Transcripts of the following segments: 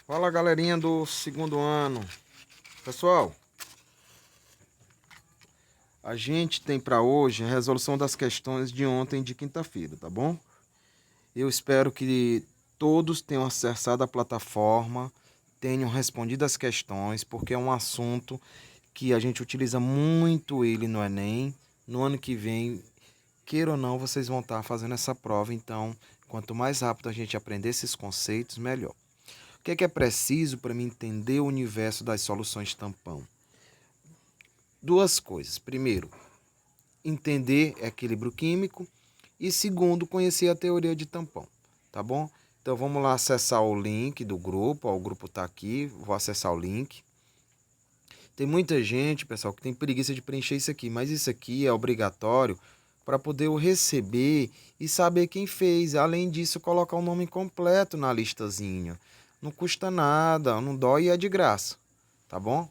Fala, galerinha do segundo ano. Pessoal, a gente tem para hoje a resolução das questões de ontem, de quinta-feira, tá bom? Eu espero que todos tenham acessado a plataforma, tenham respondido as questões, porque é um assunto que a gente utiliza muito ele no Enem. No ano que vem, queira ou não, vocês vão estar fazendo essa prova, então, quanto mais rápido a gente aprender esses conceitos, melhor. O que é preciso para me entender o universo das soluções tampão? Duas coisas. Primeiro, entender equilíbrio químico e segundo, conhecer a teoria de tampão, tá bom? Então vamos lá acessar o link do grupo, ó, o grupo está aqui, vou acessar o link. Tem muita gente, pessoal, que tem preguiça de preencher isso aqui, mas isso aqui é obrigatório para poder eu receber e saber quem fez. Além disso, colocar o nome completo na listazinha. Não custa nada, não dói e é de graça, tá bom?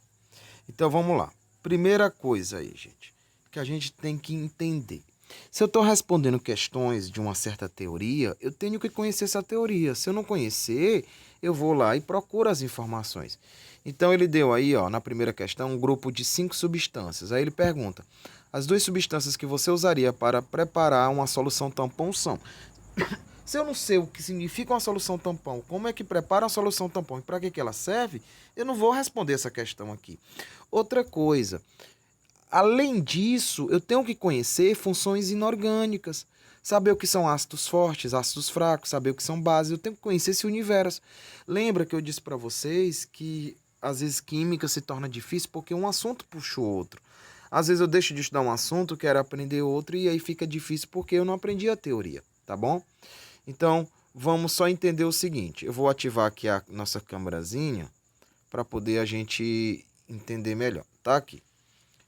Então vamos lá. Primeira coisa aí, gente, que a gente tem que entender. Se eu estou respondendo questões de uma certa teoria, eu tenho que conhecer essa teoria. Se eu não conhecer, eu vou lá e procuro as informações. Então ele deu aí, ó, na primeira questão, um grupo de 5 substâncias. Aí ele pergunta: as 2 substâncias que você usaria para preparar uma solução tampão são... Se eu não sei o que significa uma solução tampão, como é que prepara uma solução tampão e para que ela serve, eu não vou responder essa questão aqui. Outra coisa, além disso, eu tenho que conhecer funções inorgânicas, saber o que são ácidos fortes, ácidos fracos, saber o que são bases, eu tenho que conhecer esse universo. Lembra que eu disse para vocês que às vezes química se torna difícil porque um assunto puxa o outro. Às vezes eu deixo de estudar um assunto, quero aprender outro e aí fica difícil porque eu não aprendi a teoria, tá bom? Então, vamos só entender o seguinte. Eu vou ativar aqui a nossa câmerazinha para poder a gente entender melhor. Tá aqui.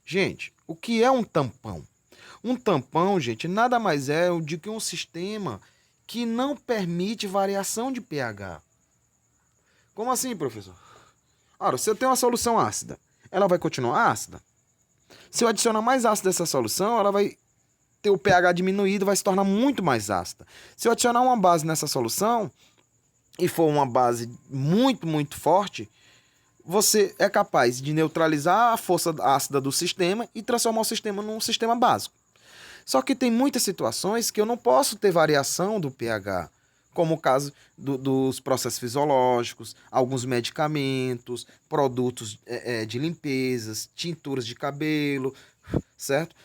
Gente, o que é um tampão? Um tampão, gente, nada mais é do que um sistema que não permite variação de pH. Como assim, professor? Ora, se eu tenho uma solução ácida, ela vai continuar ácida? Se eu adicionar mais ácido nessa solução, ela vai ter o pH diminuído, vai se tornar muito mais ácida. Se eu adicionar uma base nessa solução, e for uma base muito forte, você é capaz de neutralizar a força ácida do sistema e transformar o sistema num sistema básico. Só que tem muitas situações que eu não posso ter variação do pH, como o caso dos processos fisiológicos, alguns medicamentos, produtos de limpezas, tinturas de cabelo, certo?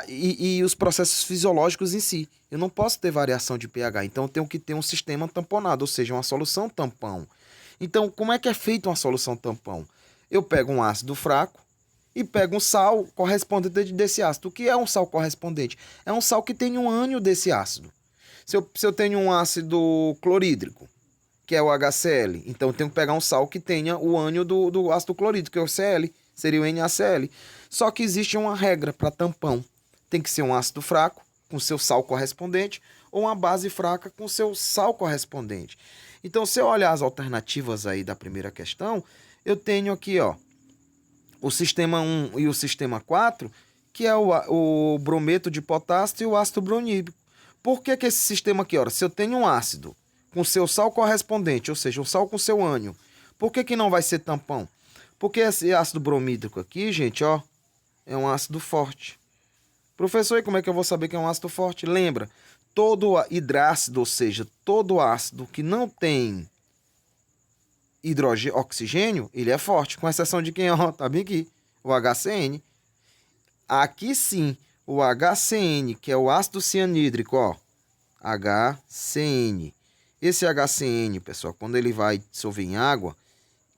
E os processos fisiológicos em si. Eu não posso ter variação de pH, então eu tenho que ter um sistema tamponado, ou seja, uma solução tampão. Então, como é que é feita uma solução tampão? Eu pego um ácido fraco e pego um sal correspondente desse ácido. O que é um sal correspondente? É um sal que tem um ânion desse ácido. Se eu tenho um ácido clorídrico, que é o HCl, então eu tenho que pegar um sal que tenha o ânion do ácido clorídrico, que é o Cl, seria o NaCl. Só que existe uma regra para tampão. Tem que ser um ácido fraco, com seu sal correspondente, ou uma base fraca com seu sal correspondente. Então, se eu olhar as alternativas aí da primeira questão, eu tenho aqui, ó, o sistema 1 e o sistema 4, que é o brometo de potássio e o ácido bronídrico. Por que esse sistema aqui, ó, se eu tenho um ácido com seu sal correspondente, ou seja, um sal com seu ânion, por que não vai ser tampão? Porque esse ácido bromídrico aqui, gente, ó, é um ácido forte. Professor, e como é que eu vou saber que é um ácido forte? Lembra, todo hidrácido, ou seja, todo ácido que não tem oxigênio, ele é forte, com exceção de quem, ó, tá bem aqui, o HCN. Aqui sim, o HCN, que é o ácido cianídrico, ó, HCN. Esse HCN, pessoal, quando ele vai dissolver em água,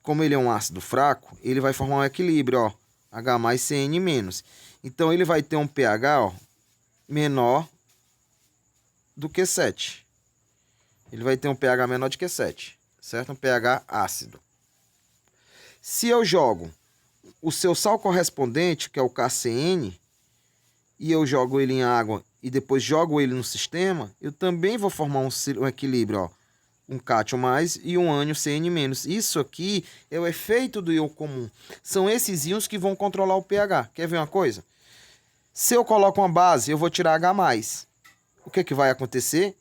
como ele é um ácido fraco, ele vai formar um equilíbrio, ó, H mais CN menos. Então, ele vai ter um pH, ó, menor do que 7. Ele vai ter um pH menor do que 7, certo? Um pH ácido. Se eu jogo o seu sal correspondente, que é o KCN, e eu jogo ele em água e depois jogo ele no sistema, eu também vou formar um equilíbrio, ó, um cátion mais e um ânion CN menos. Isso aqui é o efeito do íon comum. São esses íons que vão controlar o pH. Quer ver uma coisa? Se eu coloco uma base, eu vou tirar H+. O que vai acontecer?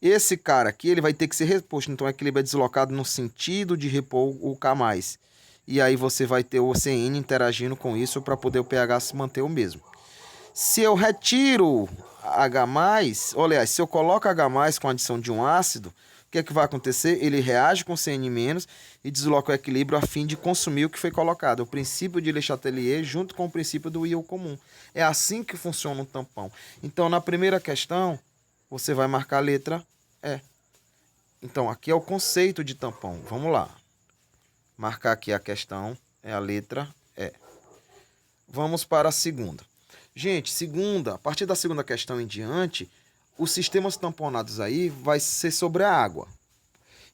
esse cara aqui ele vai ter que ser reposto. Então o equilíbrio é deslocado no sentido de repor o K+. E aí você vai ter o CN interagindo com isso para poder o pH se manter o mesmo. Se eu retiro H+, aliás, se eu coloco H+, com a adição de um ácido, o que é que vai acontecer? Ele reage com CN- e desloca o equilíbrio a fim de consumir o que foi colocado. O princípio de Le Chatelier junto com o princípio do íon comum. É assim que funciona um tampão. Então, na primeira questão, você vai marcar a letra E. Então, aqui é o conceito de tampão. Vamos lá. Marcar aqui a questão é a letra E. Vamos para a segunda. Gente, a partir da segunda questão em diante, os sistemas tamponados aí vai ser sobre a água.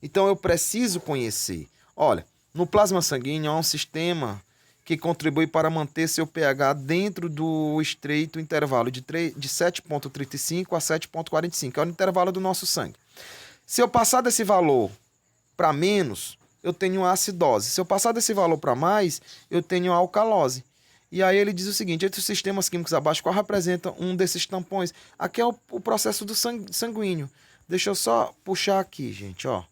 Então eu preciso conhecer. Olha, no plasma sanguíneo há um sistema que contribui para manter seu pH dentro do estreito intervalo de 7,35 a 7,45, é o intervalo do nosso sangue. Se eu passar desse valor para menos, eu tenho acidose. Se eu passar desse valor para mais, eu tenho alcalose. E aí ele diz o seguinte: entre os sistemas químicos abaixo, qual representa um desses tampões? Aqui é o processo do sanguíneo. Deixa eu só puxar aqui, gente, ó.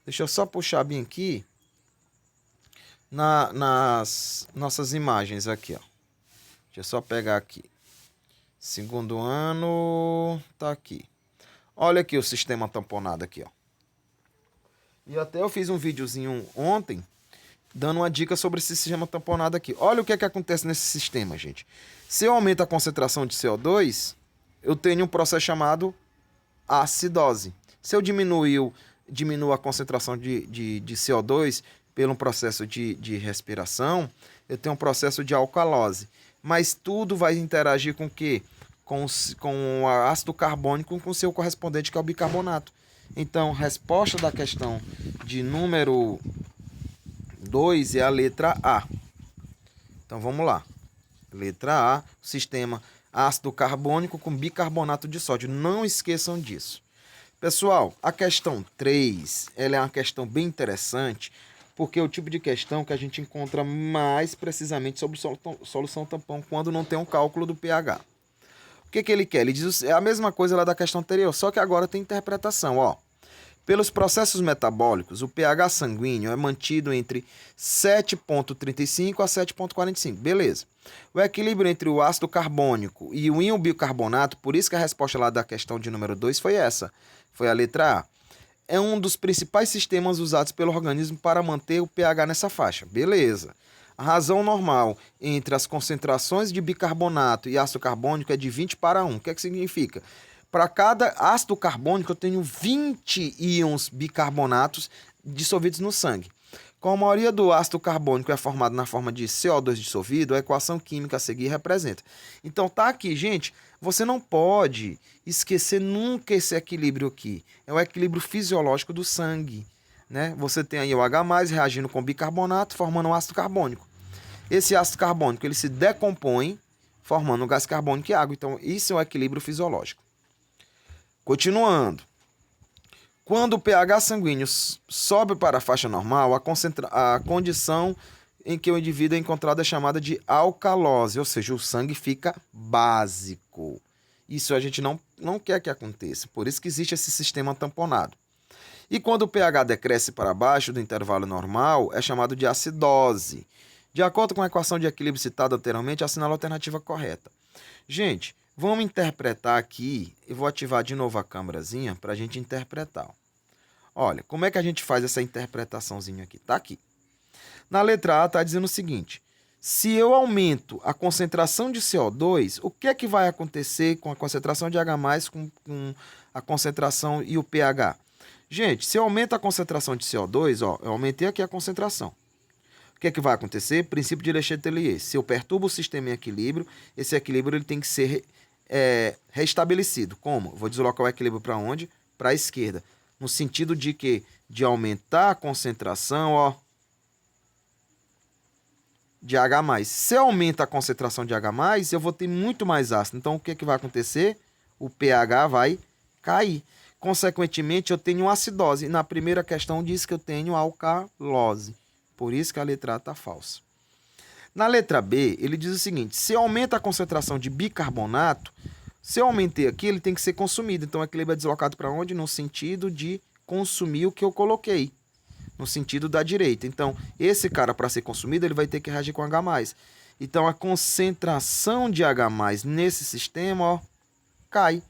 Deixa eu só puxar bem aqui nas nossas imagens aqui, ó. Deixa eu só pegar aqui. Segundo ano, tá aqui. Olha aqui o sistema tamponado aqui, ó. E até eu fiz um videozinho ontem dando uma dica sobre esse sistema tamponado aqui. Olha o que é que acontece nesse sistema, gente. Se eu aumento a concentração de CO2, eu tenho um processo chamado acidose. Se eu diminuo a concentração de CO2 pelo processo de respiração, eu tenho um processo de alcalose. Mas tudo vai interagir com o quê? Com o ácido carbônico com seu correspondente, que é o bicarbonato. Então, resposta da questão de número 2 é a letra A. Então vamos lá. Letra A, sistema ácido carbônico com bicarbonato de sódio. Não esqueçam disso. Pessoal, a questão 3, ela é uma questão bem interessante, porque é o tipo de questão que a gente encontra mais precisamente sobre solução tampão quando não tem um cálculo do pH. O que ele quer? Ele diz é a mesma coisa lá da questão anterior, só que agora tem interpretação, ó. Pelos processos metabólicos, o pH sanguíneo é mantido entre 7,35 a 7,45. Beleza. O equilíbrio entre o ácido carbônico e o íon bicarbonato, por isso que a resposta lá da questão de número 2 foi essa. Foi a letra A. É um dos principais sistemas usados pelo organismo para manter o pH nessa faixa. Beleza. A razão normal entre as concentrações de bicarbonato e ácido carbônico é de 20 para 1. O que é que significa? Para cada ácido carbônico, eu tenho 20 íons bicarbonatos dissolvidos no sangue. Como a maioria do ácido carbônico é formado na forma de CO2 dissolvido, a equação química a seguir representa. Então tá aqui, gente, você não pode esquecer nunca esse equilíbrio aqui. É o equilíbrio fisiológico do sangue, né? Você tem aí o H+ reagindo com bicarbonato, formando um ácido carbônico. Esse ácido carbônico ele se decompõe, formando um gás carbônico e água. Então isso é o equilíbrio fisiológico. Continuando, quando o pH sanguíneo sobe para a faixa normal, a condição em que o indivíduo é encontrado é chamada de alcalose, ou seja, o sangue fica básico. Isso a gente não quer que aconteça, por isso que existe esse sistema tamponado. E quando o pH decresce para baixo do intervalo normal, é chamado de acidose. De acordo com a equação de equilíbrio citada anteriormente, assinala a alternativa correta. Gente, vamos interpretar aqui, eu vou ativar de novo a câmerazinha para a gente interpretar. Olha, como é que a gente faz essa interpretaçãozinha aqui? Tá aqui. Na letra A está dizendo o seguinte: se eu aumento a concentração de CO2, o que é que vai acontecer com a concentração de H+, com a concentração e o pH? Gente, se eu aumento a concentração de CO2, ó, eu aumentei aqui a concentração. O que é que vai acontecer? Princípio de Le Chatelier. Se eu perturbo o sistema em equilíbrio, esse equilíbrio ele tem que ser restabelecido. Como? Vou deslocar o equilíbrio para onde? Para a esquerda. No sentido de que? De aumentar a concentração, ó, de H+. Se eu aumento a concentração de H+, eu vou ter muito mais ácido. Então, o que é que vai acontecer? O pH vai cair. Consequentemente, eu tenho acidose. E na primeira questão diz que eu tenho alcalose. Por isso que a letra A está falsa. Na letra B, ele diz o seguinte: se aumenta a concentração de bicarbonato, Se eu aumentei aqui, ele tem que ser consumido. Então, o equilíbrio é deslocado para onde? No sentido de consumir o que eu coloquei. No sentido da direita. Então, esse cara, para ser consumido, ele vai ter que reagir com H+. Então, a concentração de H+, nesse sistema, ó, cai.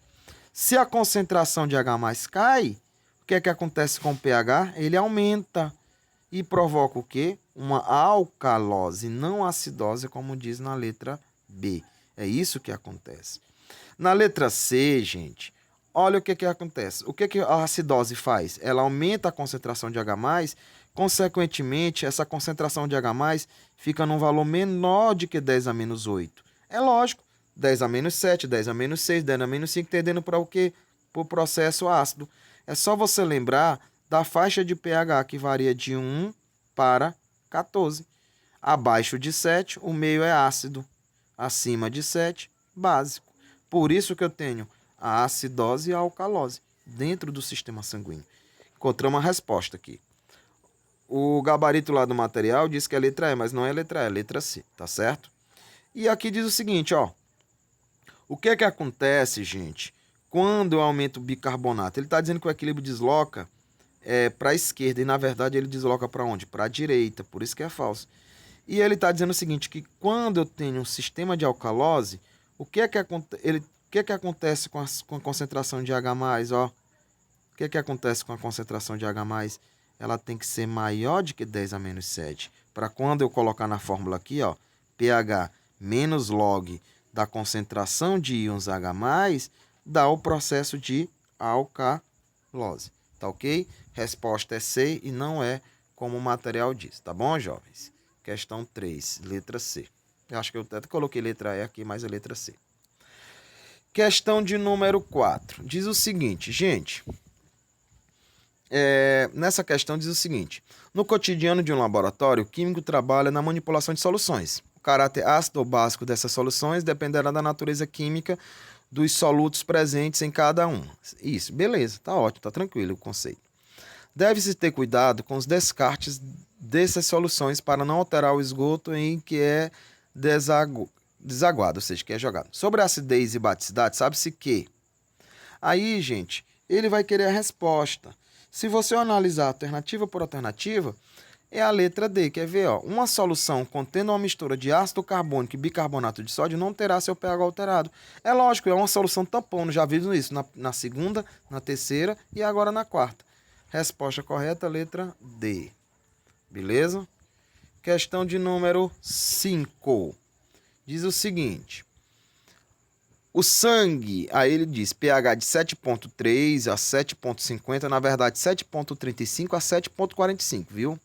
Se a concentração de H+ cai, o que é que acontece com o pH? Ele aumenta e provoca o quê? Uma alcalose, não acidose, como diz na letra B. É isso que acontece. Na letra C, gente, olha o que que acontece. O que que a acidose faz? Ela aumenta a concentração de H+, consequentemente, essa concentração de H+, fica num valor menor de que 10 a menos 8. É lógico, 10 a menos 7, 10 a menos 6, 10 a menos 5, tendendo para o quê? Para o processo ácido. É só você lembrar da faixa de pH, que varia de 1 para 14. Abaixo de 7, o meio é ácido. Acima de 7, básico. Por isso que eu tenho a acidose e a alcalose dentro do sistema sanguíneo. Encontramos uma resposta aqui. O gabarito lá do material diz que é letra E, mas não é letra E, é letra C, tá certo? E aqui diz o seguinte, ó. O que é que acontece, gente, quando eu aumento o bicarbonato? Ele está dizendo que o equilíbrio desloca para a esquerda e, na verdade, ele desloca para onde? Para a direita, por isso que é falso. E ele está dizendo o seguinte, que quando eu tenho um sistema de alcalose, o que é que acontece com a concentração de H+, ó? O que é que acontece com a concentração de H+? Ela tem que ser maior de que 10 a menos 7. Para quando eu colocar na fórmula aqui, ó, pH menos log da concentração de íons H+, dá o processo de alcalose. Tá ok? Resposta é C e não é como o material diz. Tá bom, jovens? Questão 3, letra C. Eu acho que eu até coloquei letra E aqui, mas é letra C. Questão de número 4. Diz o seguinte, gente. Nessa questão diz o seguinte. No cotidiano de um laboratório, o químico trabalha na manipulação de soluções. O caráter ácido ou básico dessas soluções dependerá da natureza química dos solutos presentes em cada um. Isso, beleza, tá ótimo, tá tranquilo o conceito. Deve-se ter cuidado com os descartes dessas soluções para não alterar o esgoto em que é desaguado, ou seja, que é jogado. Sobre a acidez e baticidade, sabe-se que... Aí, gente, ele vai querer a resposta. Se você analisar alternativa por alternativa, é a letra D. Quer ver? Ó, uma solução contendo uma mistura de ácido carbônico e bicarbonato de sódio não terá seu pH alterado. É lógico, é uma solução tampão. Já vimos isso na segunda, na terceira e agora na quarta. Resposta correta, letra D. Beleza? Questão de número 5. Diz o seguinte. O sangue, aí ele diz pH de 7,3 a 7,50, na verdade 7,35 a 7,45, viu?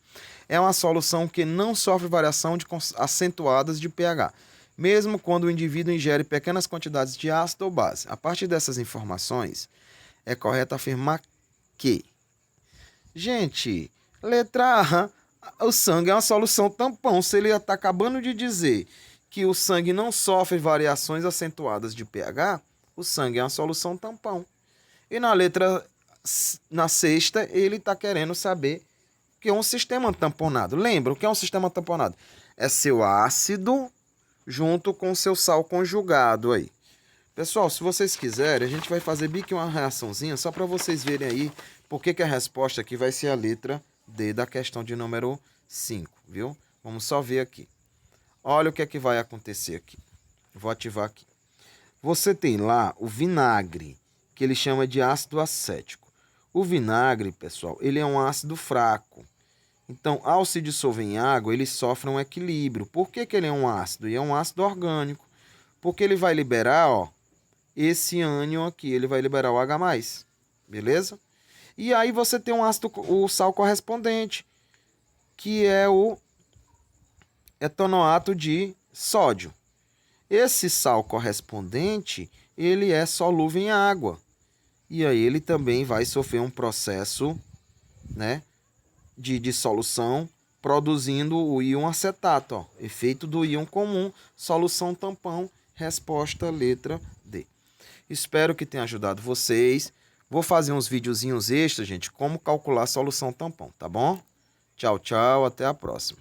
É uma solução que não sofre variação acentuadas de pH, mesmo quando o indivíduo ingere pequenas quantidades de ácido ou base. A partir dessas informações, é correto afirmar que... Gente, letra A, o sangue é uma solução tampão. Se ele está acabando de dizer que o sangue não sofre variações acentuadas de pH, o sangue é uma solução tampão. E na sexta, ele está querendo saber que é um sistema tamponado. Lembra o que é um sistema tamponado? É seu ácido junto com seu sal conjugado aí. Pessoal, se vocês quiserem, a gente vai fazer bem que uma reaçãozinha só para vocês verem aí por que a resposta aqui vai ser a letra D da questão de número 5, viu? Vamos só ver aqui. Olha o que é que vai acontecer aqui. Vou ativar aqui. Você tem lá o vinagre, que ele chama de ácido acético. O vinagre, pessoal, ele é um ácido fraco. Então, ao se dissolver em água, ele sofre um equilíbrio. Por que ele é um ácido? E é um ácido orgânico. Porque ele vai liberar, ó, esse ânion aqui, ele vai liberar o H+. Beleza? E aí você tem um ácido, o sal correspondente, que é o etonoato de sódio. Esse sal correspondente, ele é solúvel em água. E aí ele também vai sofrer um processo, né, de dissolução, produzindo o íon acetato. Ó, efeito do íon comum, solução tampão, resposta letra D. Espero que tenha ajudado vocês. Vou fazer uns videozinhos extras, gente, como calcular a solução tampão, tá bom? Tchau, tchau, até a próxima.